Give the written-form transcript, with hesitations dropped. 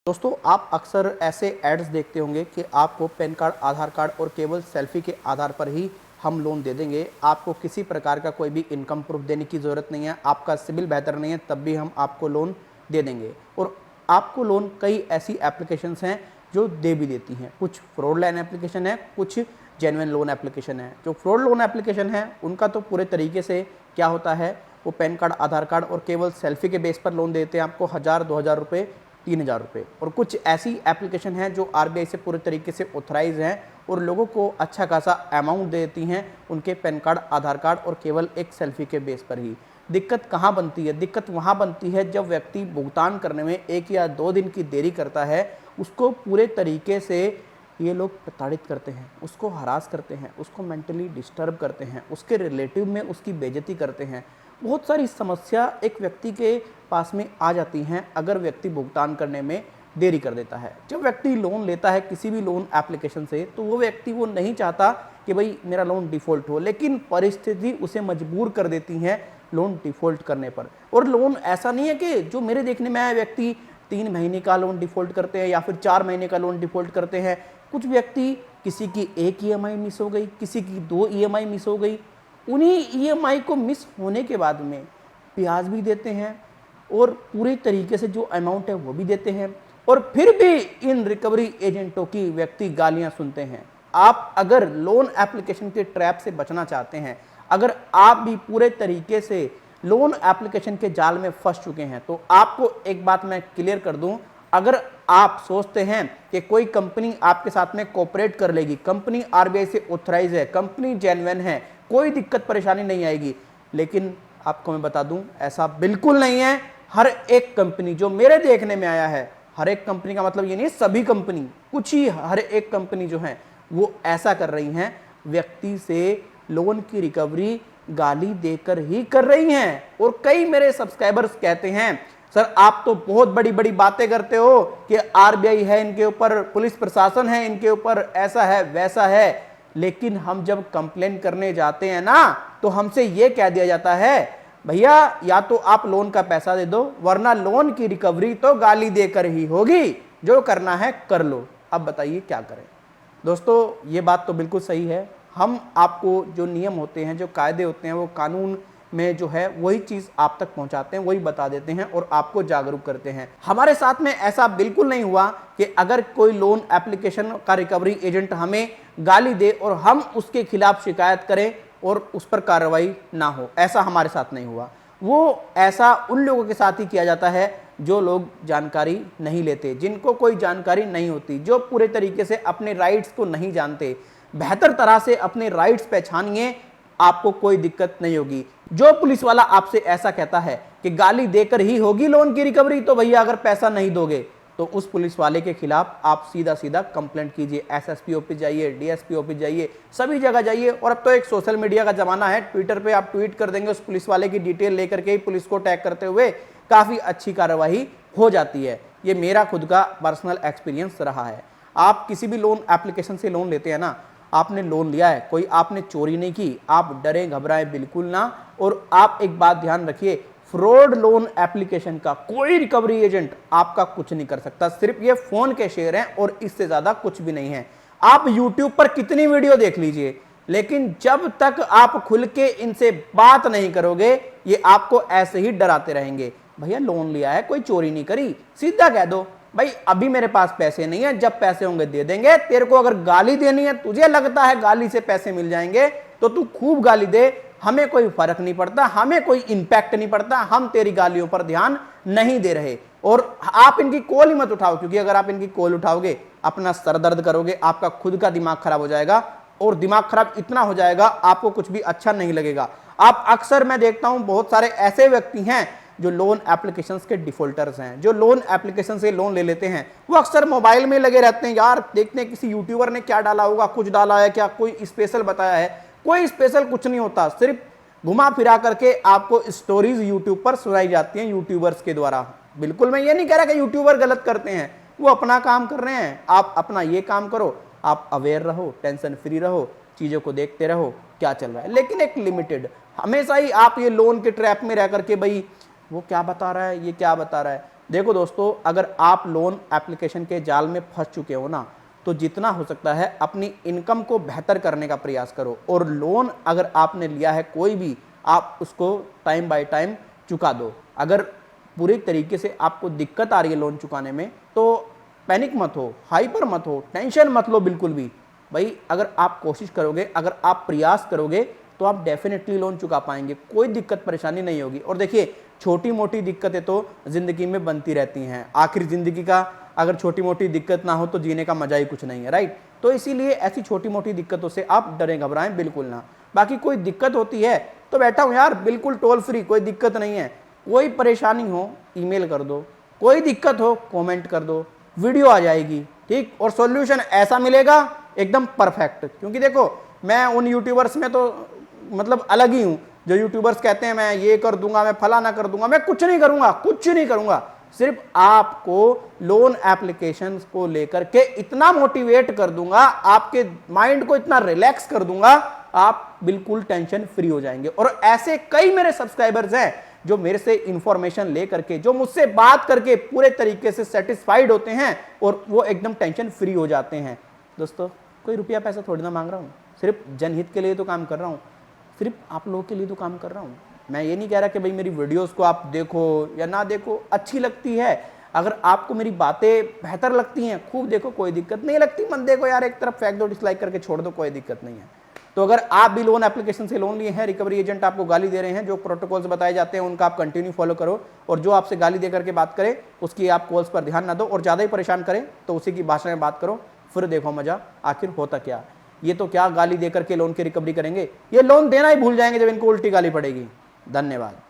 दोस्तों, आप अक्सर ऐसे एड्स देखते होंगे कि आपको पैन कार्ड, आधार कार्ड और केवल सेल्फी के आधार पर ही हम लोन दे देंगे। आपको किसी प्रकार का कोई भी इनकम प्रूफ देने की ज़रूरत नहीं है, आपका सिबिल बेहतर नहीं है तब भी हम आपको लोन दे देंगे। और आपको लोन कई ऐसी एप्लीकेशंस हैं जो दे भी देती हैं। कुछ फ्रॉड लाइन एप्लीकेशन है, कुछ जेन्युइन लोन एप्लीकेशन है। जो फ्रॉड लोन एप्लीकेशन है उनका तो पूरे तरीके से क्या होता है, वो पैन कार्ड, आधार कार्ड और केवल सेल्फी के बेस पर लोन देते हैं आपको 1000, 2000 रुपये, 3000 रुपये। और कुछ ऐसी एप्लीकेशन हैं जो आरबीआई से पूरे तरीके से ऑथराइज हैं और लोगों को अच्छा खासा अमाउंट देती हैं उनके पैन कार्ड, आधार कार्ड और केवल एक सेल्फी के बेस पर ही। दिक्कत कहाँ बनती है? दिक्कत वहाँ बनती है जब व्यक्ति भुगतान करने में 1 या 2 दिन की देरी करता है। उसको पूरे तरीके से ये लोग प्रताड़ित करते हैं, उसको हरास करते हैं, उसको मेंटली डिस्टर्ब करते हैं, उसके रिलेटिव में उसकी बेइज्जती करते हैं। बहुत सारी समस्या एक व्यक्ति के पास में आ जाती हैं अगर व्यक्ति भुगतान करने में देरी कर देता है। जब व्यक्ति लोन लेता है किसी भी लोन एप्लीकेशन से, तो वो व्यक्ति वो नहीं चाहता कि भाई मेरा लोन डिफ़ॉल्ट हो, लेकिन परिस्थिति उसे मजबूर कर देती है लोन डिफ़ॉल्ट करने पर। और लोन ऐसा नहीं है कि जो मेरे देखने में आए व्यक्ति 3 महीने का लोन डिफ़ॉल्ट करते हैं या फिर 4 महीने का लोन डिफ़ॉल्ट करते हैं। कुछ व्यक्ति, किसी की 1 ईएमआई मिस हो गई, किसी की 2 ईएमआई मिस हो गई, उन्हीं ईएमआई को मिस होने के बाद में ब्याज भी देते हैं और पूरे तरीके से जो अमाउंट है वो भी देते हैं, और फिर भी इन रिकवरी एजेंटों की व्यक्ति गालियां सुनते हैं। आप अगर लोन एप्लीकेशन के ट्रैप से बचना चाहते हैं, अगर आप भी पूरे तरीके से लोन एप्लीकेशन के जाल में फंस चुके हैं, तो आपको एक बात मैं क्लियर कर दूं, अगर आप सोचते हैं कि कोई कंपनी आपके साथ में कोऑपरेट कर लेगी, कंपनी आरबीआई से ऑथराइज है, कंपनी जेन्युइन है, कोई दिक्कत परेशानी नहीं आएगी, लेकिन आपको मैं बता दूं ऐसा बिल्कुल नहीं है। हर एक कंपनी जो मेरे देखने में आया है, हर एक कंपनी का मतलब ये नहीं सभी कंपनी, कुछ ही हर एक कंपनी जो है वो ऐसा कर रही हैं, व्यक्ति से लोन की रिकवरी गाली देकर ही कर रही हैं। और कई मेरे सब्सक्राइबर्स कहते हैं, सर आप तो बहुत बड़ी बड़ी बातें करते हो कि आरबीआई है इनके ऊपर, पुलिस प्रशासन है इनके ऊपर, ऐसा है वैसा है, लेकिन हम जब कंप्लेन करने जाते हैं ना, तो हमसे यह कह दिया जाता है, भैया या तो आप लोन का पैसा दे दो, वरना लोन की रिकवरी तो गाली देकर ही होगी, जो करना है कर लो। अब बताइए क्या करें? दोस्तों, ये बात तो बिल्कुल सही है। हम आपको जो नियम होते हैं, जो कायदे होते हैं, वो कानून में जो है वही चीज़ आप तक पहुंचाते हैं, वही बता देते हैं और आपको जागरूक करते हैं। हमारे साथ में ऐसा बिल्कुल नहीं हुआ कि अगर कोई लोन एप्लीकेशन का रिकवरी एजेंट हमें गाली दे और हम उसके खिलाफ शिकायत करें और उस पर कार्रवाई ना हो, ऐसा हमारे साथ नहीं हुआ। वो ऐसा उन लोगों के साथ ही किया जाता है जो लोग जानकारी नहीं लेते, जिनको कोई जानकारी नहीं होती, जो पूरे तरीके से अपने राइट्स को नहीं जानते। बेहतर तरह से अपने राइट्स पहचानिए, आपको कोई दिक्कत नहीं होगी। जो पुलिस वाला आपसे ऐसा कहता है कि गाली देकर ही होगी लोन की रिकवरी, तो भैया अगर पैसा नहीं दोगे तो उस पुलिस वाले के खिलाफ आप सीधा सीधा कंप्लेंट कीजिए। एसएसपी ऑफिस जाइए, डीएसपी ऑफिस जाइए, सभी जगह जाइए। और अब तो एक सोशल मीडिया का जमाना है, ट्विटर पे आप ट्वीट कर देंगे, उस पुलिस वाले की डिटेल लेकर के ही पुलिस को टैग करते हुए काफ़ी अच्छी कार्रवाई हो जाती है। ये मेरा खुद का पर्सनल एक्सपीरियंस रहा है। आप किसी भी लोन एप्लीकेशन से लोन लेते हैं ना, आपने लोन लिया है, कोई आपने चोरी नहीं की, आप डरें घबराएं बिल्कुल ना। और आप एक बात ध्यान रखिए, फ्रॉड लोन एप्लीकेशन का कोई रिकवरी एजेंट आपका कुछ नहीं कर सकता। सिर्फ ये फोन के शेयर हैं और इससे ज्यादा कुछ भी नहीं है। आप YouTube पर कितनी वीडियो देख लीजिए, लेकिन जब तक आप खुल के इनसे बात नहीं करोगे, ये आपको ऐसे ही डराते रहेंगे। भैया लोन लिया है, कोई चोरी नहीं करी, सीधा कह दो भाई अभी मेरे पास पैसे नहीं है, जब पैसे होंगे दे देंगे। तेरे को अगर गाली देनी है, तुझे लगता है गाली से पैसे मिल जाएंगे, तो तू खूब गाली दे, हमें कोई फर्क नहीं पड़ता, हमें कोई इंपैक्ट नहीं पड़ता, हम तेरी गालियों पर ध्यान नहीं दे रहे। और आप इनकी कॉल ही मत उठाओ, क्योंकि अगर आप इनकी कॉल उठाओगे अपना सर दर्द करोगे, आपका खुद का दिमाग खराब हो जाएगा, और दिमाग खराब इतना हो जाएगा आपको कुछ भी अच्छा नहीं लगेगा। आप अक्सर, मैं देखता हूं बहुत सारे ऐसे व्यक्ति हैं जो लोन एप्लीकेशंस के डिफॉल्टर्स हैं, जो लोन एप्लीकेशन से लोन ले लेते हैं, वो अक्सर मोबाइल में लगे रहते हैं। यार देखते हैं किसी यूट्यूबर ने क्या डाला होगा, कुछ डाला है क्या, कोई स्पेशल बताया है, कोई स्पेशल कुछ नहीं होता, सिर्फ घुमा फिरा करके आपको स्टोरीज यूट्यूब पर सुनाई जाती हैं यूट्यूबर्स के द्वारा। बिल्कुल मैं ये नहीं कह रहा कि यूट्यूबर गलत करते हैं, वो अपना काम कर रहे हैं, आप अपना ये काम करो, आप अवेयर रहो, टेंशन फ्री रहो, चीज़ों को देखते रहो क्या चल रहा है, लेकिन एक लिमिटेड। हमेशा ही आप ये लोन के ट्रैप में रह करके भाई वो क्या बता रहा है, ये क्या बता रहा है, देखो दोस्तों, अगर आप लोन एप्लीकेशन के जाल में फंस चुके हो ना, तो जितना हो सकता है अपनी इनकम को बेहतर करने का प्रयास करो। और लोन अगर आपने लिया है कोई भी, आप उसको टाइम बाय टाइम चुका दो। अगर पूरे तरीके से आपको दिक्कत आ रही है लोन चुकाने में, तो पैनिक मत हो, हाइपर मत हो, टेंशन मत लो बिल्कुल भी। भाई अगर आप कोशिश करोगे, अगर आप प्रयास करोगे, तो आप डेफिनेटली लोन चुका पाएंगे, कोई दिक्कत परेशानी नहीं होगी। और देखिए, छोटी मोटी दिक्कतें तो जिंदगी में बनती रहती हैं, आखिर जिंदगी का अगर छोटी मोटी दिक्कत ना हो तो जीने का मजा ही कुछ नहीं है, राइट। तो इसीलिए ऐसी छोटी मोटी दिक्कतों से आप डरें घबराएं बिल्कुल ना। बाकी कोई दिक्कत होती है तो बैठा हूं यार, बिल्कुल टोल फ्री, कोई दिक्कत नहीं है। कोई परेशानी हो ईमेल कर दो, कोई दिक्कत हो कमेंट कर दो, वीडियो आ जाएगी, ठीक। और सॉल्यूशन ऐसा मिलेगा एकदम परफेक्ट। क्योंकि देखो, मैं उन यूट्यूबर्स में तो मतलब अलग ही हूं जो यूट्यूबर्स कहते हैं मैं ये कर दूंगा, मैं फलाना कर दूंगा। मैं कुछ नहीं करूंगा, कुछ नहीं करूंगा। सिर्फ आपको लोन एप्लीकेशंस को लेकर के इतना मोटिवेट कर दूंगा, आपके माइंड को इतना रिलैक्स कर दूंगा, आप बिल्कुल टेंशन फ्री हो जाएंगे। और ऐसे कई मेरे सब्सक्राइबर्स हैं जो मेरे से इंफॉर्मेशन लेकर के, जो मुझसे बात करके पूरे तरीके से सेटिस्फाइड होते हैं और वो एकदम टेंशन फ्री हो जाते हैं। दोस्तों, कोई रुपया पैसा थोड़ी ना मांग रहा हूं, सिर्फ जनहित के लिए तो काम कर रहा हूं, सिर्फ आप लोगों के लिए तो काम कर रहा हूं। मैं ये नहीं कह रहा कि भाई मेरी वीडियोस को आप देखो या ना देखो, अच्छी लगती है। अगर आपको मेरी बातें बेहतर लगती हैं, खूब देखो, कोई दिक्कत नहीं लगती, मन देखो यार, एक तरफ फेंक दो, डिसलाइक करके छोड़ दो, कोई दिक्कत नहीं है। तो अगर आप भी लोन एप्लीकेशन से लोन लिए हैं, रिकवरी एजेंट आपको गाली दे रहे हैं, जो प्रोटोकॉल्स बताए जाते हैं उनका आप कंटिन्यू फॉलो करो, और जो आपसे गाली दे करके बात करे उसकी आप कॉल्स पर ध्यान ना दो, और ज़्यादा ही परेशान करें तो उसी की भाषा में बात करो, फिर देखो मजा आखिर होता क्या। ये तो क्या गाली देकर के लोन की रिकवरी करेंगे, ये लोन देना ही भूल जाएंगे जब इनको उल्टी गाली पड़ेगी। धन्यवाद।